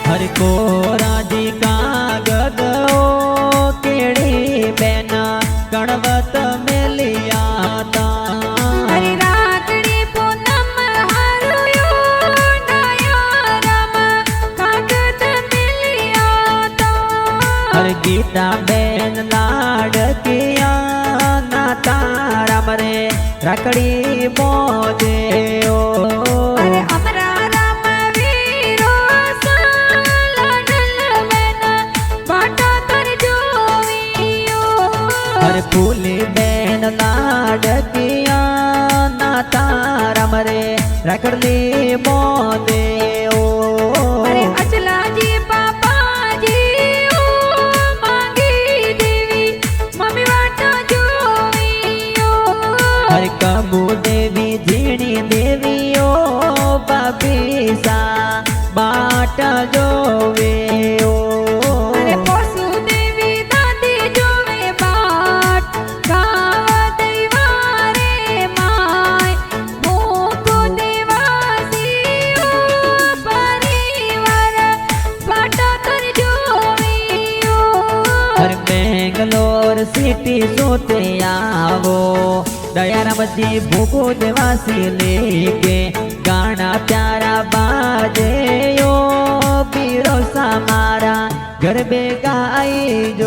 हर को राजी का गगो केड़ी बेना गणवत में लिया था। हरि राखड़ी पूनम हारुयो नया राम कागद मिलिया था। हर गीता बेन लाडकिया ना तारा मरे राखड़ी मोदे ओ। अरे अमरा राम वीरो सालाडल बेना बाटा कर जोवियो। हर फूली बेन लाडकिया ना तारा मरे राखड़ी मोदे ओ। अरे अचला जी पापा जी ओ मांगी देवी मम्मी बाटा जोवियो। हर कबू देवी झीणी देवी ओ बबीसा बाट जोवे ओ। अरे पोसु देवी दादी जोवे बाट गाव दैवारे माय मोको देवासी ओ परिवार बाटा कर जोवियो। हर बेंगलोर सिटी सोते आवो दयाराम जी भूखो देवासी लेके गाना प्यारा बाजे यो पीरो सा मारा घर बेगा आई जो।